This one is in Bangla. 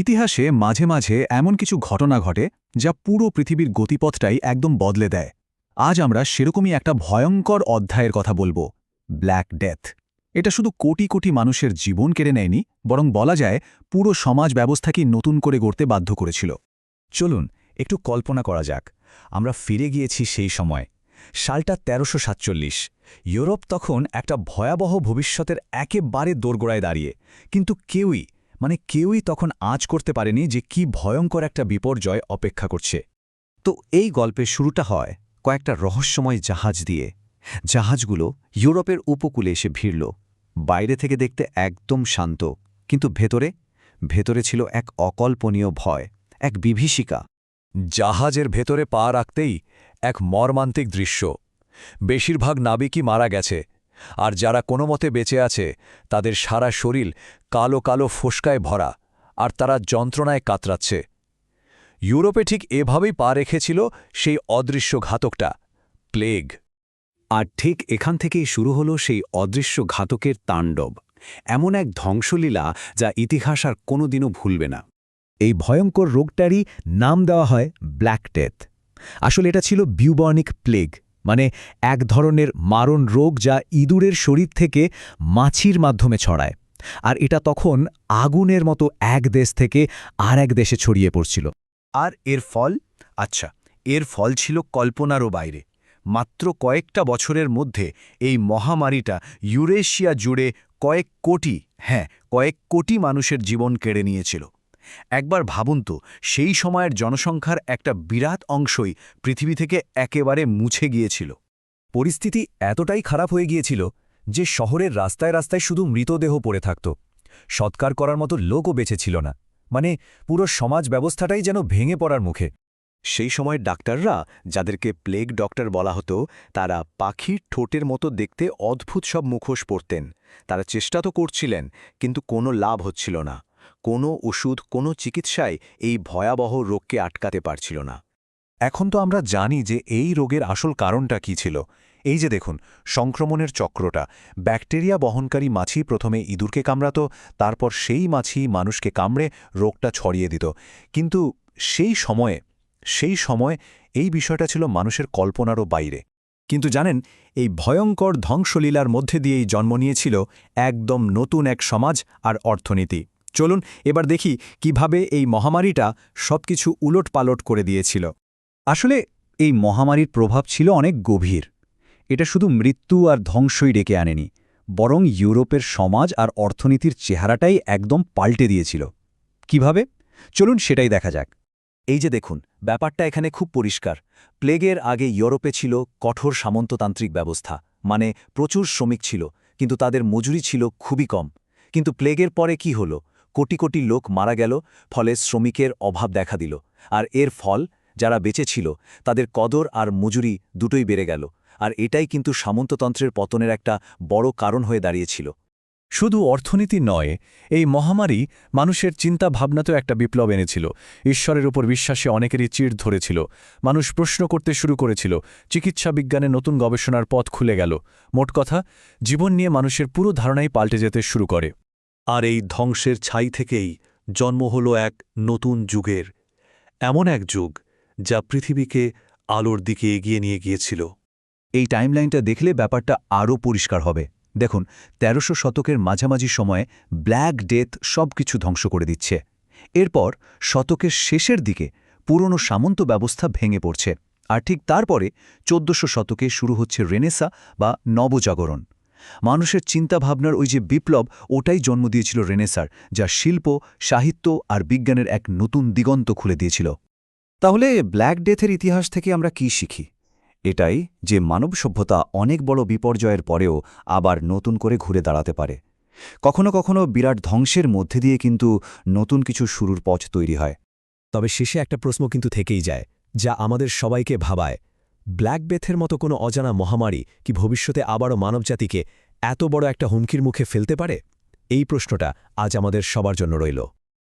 ইতিহাসে মাঝে মাঝে এমন কিছু ঘটনা ঘটে যা পুরো পৃথিবীর গতিপথটাই একদম বদলে দেয়। আজ আমরা সেরকমই একটা ভয়ঙ্কর অধ্যায়ের কথা বলবো, ব্ল্যাক ডেথ। এটা শুধু কোটি কোটি মানুষের জীবন কেড়ে নেয়নি, বরং বলা যায় পুরো সমাজ ব্যবস্থাকেই নতুন করে গড়তে বাধ্য করেছিল। চলুন একটু কল্পনা করা যাক। আমরা ফিরে গিয়েছি সেই সময়, সালটা ১৩৪৭। ইউরোপ তখন একটা ভয়াবহ ভবিষ্যতের একেবারে দোরগোড়ায় দাঁড়িয়ে, কিন্তু কেউই তখন আঁচ করতে পারেনি যে কি ভয়ঙ্কর একটা বিপর্যয় অপেক্ষা করছে। তো এই গল্পের শুরুটা হয় কয়েকটা রহস্যময় জাহাজ দিয়ে। জাহাজগুলো ইউরোপের উপকূলে এসে ভিড়ল। বাইরে থেকে দেখতে একদম শান্ত, কিন্তু ভেতরে ছিল এক অকল্পনীয় ভয়, এক বিভীষিকা। জাহাজের ভেতরে পা রাখতেই এক মর্মান্তিক দৃশ্য। বেশিরভাগ নাবিকই মারা গেছে, আর যারা কোনোমতে বেঁচে আছে তাদের সারা শরীর কালো কালো ফোস্কায় ভরা, আর তারা যন্ত্রণায় কাতরাচ্ছে। ইউরোপে ঠিক এভাবেই পা রেখেছিল সেই অদৃশ্য ঘাতকটা, প্লেগ। আর ঠিক এখান থেকেই শুরু হলো সেই অদৃশ্য ঘাতকের তাণ্ডব, এমন এক ধ্বংসলীলা যা ইতিহাস আর কোনোদিনও ভুলবে না। এই ভয়ঙ্কর রোগটারই নাম দেওয়া হয় ব্ল্যাক ডেথ। আসলে এটা ছিল বিউবর্নিক প্লেগ, মানে এক ধরনের মারণ রোগ যা ইঁদুরের শরীর থেকে মাছির মাধ্যমে ছড়ায়। আর এটা তখন আগুনের মতো এক দেশ থেকে আর এক দেশে ছড়িয়ে পড়ছিল। আর এর ফল ছিল কল্পনারও বাইরে। মাত্র কয়েকটা বছরের মধ্যে এই মহামারীটা ইউরেশিয়া জুড়ে কয়েক কোটি মানুষের জীবন কেড়ে নিয়েছিল। একবার ভাবুন তো, সেই সময়ের জনসংখ্যার একটা বিরাট অংশই পৃথিবী থেকে একেবারে মুছে গিয়েছিল। পরিস্থিতি এতটাই খারাপ হয়ে গিয়েছিল যে শহরের রাস্তায় রাস্তায় শুধু মৃতদেহ পড়ে থাকত। সৎকার করার মতো লোকও বেঁচে ছিল না, মানে পুরো সমাজ ব্যবস্থাটাই যেন ভেঙে পড়ার মুখে। সেই সময় ডাক্তাররা, যাদেরকে প্লেগ ডক্টর বলা হতো, তারা পাখির ঠোঁটের মতো দেখতে অদ্ভুত সব মুখোশ পরতেন। তারা চেষ্টা তো করছিলেন, কিন্তু কোনো লাভ হচ্ছিল না। কোনো ওষুধ, কোনো চিকিৎসায় এই ভয়াবহ রোগকে আটকাতে পারছিল না। এখন তো আমরা জানি যে এই রোগের আসল কারণটা কী ছিল। এই যে দেখুন, সংক্রমণের চক্রটা। ব্যাকটেরিয়া বহনকারী মাছি প্রথমে ইঁদুরকে কামড়াত, তারপর সেই মাছি মানুষকে কামড়ে রোগটা ছড়িয়ে দিত। কিন্তু সেই সময় এই বিষয়টা ছিল মানুষের কল্পনারও বাইরে। কিন্তু জানেন, এই ভয়ঙ্কর ধ্বংসলীলার মধ্যে দিয়েই জন্ম নিয়েছিল একদম নতুন এক সমাজ আর অর্থনীতি। চলুন এবার দেখি কিভাবে এই মহামারীটা সবকিছু উলটপালট করে দিয়েছিল। আসলে এই মহামারীর প্রভাব ছিল অনেক গভীর। এটা শুধু মৃত্যু আর ধ্বংসই ডেকে আনেনি, বরং ইউরোপের সমাজ আর অর্থনীতির চেহারাটাই একদম পাল্টে দিয়েছিল। কিভাবে? চলুন সেটাই দেখা যাক। এই যে দেখুন, ব্যাপারটা এখানে খুব পরিষ্কার। প্লেগের আগে ইউরোপে ছিল কঠোর সামন্ততান্ত্রিক ব্যবস্থা, মানে প্রচুর শ্রমিক ছিল, কিন্তু তাদের মজুরি ছিল খুবই কম। কিন্তু প্লেগের পরে কি হলো? কোটি কোটি লোক মারা গেল, ফলে শ্রমিকের অভাব দেখা দিল। আর এর ফল, যারা বেঁচে ছিল তাদের কদর আর মজুরি দুটোই বেড়ে গেল। আর এটাই কিন্তু সামন্ততন্ত্রের পতনের একটা বড় কারণ হয়ে দাঁড়িয়েছিল। শুধু অর্থনীতি নয়, এই মহামারী মানুষের চিন্তা ভাবনাতেও একটা বিপ্লব এনেছিল। ঈশ্বরের উপর বিশ্বাসে অনেকেরই চিড় ধরেছিল। মানুষ প্রশ্ন করতে শুরু করেছিল। চিকিৎসা বিজ্ঞানে নতুন গবেষণার পথ খুলে গেল। মোট কথা, জীবন নিয়ে মানুষের পুরো ধারণাই পাল্টে যেতে শুরু করে। আর এই ধ্বংসের ছাই থেকেই জন্ম হলো এক নতুন যুগের, এমন এক যুগ যা পৃথিবীকে আলোর দিকে এগিয়ে নিয়ে গিয়েছিল। এই টাইমলাইনটা দেখলে ব্যাপারটা আরও পরিষ্কার হবে। দেখুন, ১৩০০ শতকের মাঝামাঝি সময়ে ব্ল্যাক ডেথ সবকিছু ধ্বংস করে দিচ্ছে। এরপর শতকের শেষের দিকে পুরনো সামন্ত ব্যবস্থা ভেঙে পড়ছে। আর ঠিক তারপরে ১৪০০ শতকে শুরু হচ্ছে রেনেসা বা নবজাগরণ। মানুষের চিন্তাভাবনার ওই যে বিপ্লব, ওটাই জন্ম দিয়েছিল রেনেসার, যা শিল্প, সাহিত্য আর বিজ্ঞানের এক নতুন দিগন্ত খুলে দিয়েছিল। তাহলে ব্ল্যাক ডেথের ইতিহাস থেকে আমরা কি শিখি? এটাই যে মানব সভ্যতা অনেক বড় বিপর্যয়ের পরেও আবার নতুন করে ঘুরে দাঁড়াতে পারে। কখনো কখনো বিরাট ধ্বংসের মধ্যে দিয়ে কিন্তু নতুন কিছু শুরুর পথ তৈরি হয়। তবে শেষে একটা প্রশ্ন কিন্তু থেকেই যায়, যা আমাদের সবাইকে ভাবায়। ব্ল্যাক ডেথের মতো কোনো অজানা মহামারী কি ভবিষ্যতে আবারও মানবজাতিকে এত বড় একটা হুমকির মুখে ফেলতে পারে? এই প্রশ্নটা আজ আমাদের সবার জন্য রইল।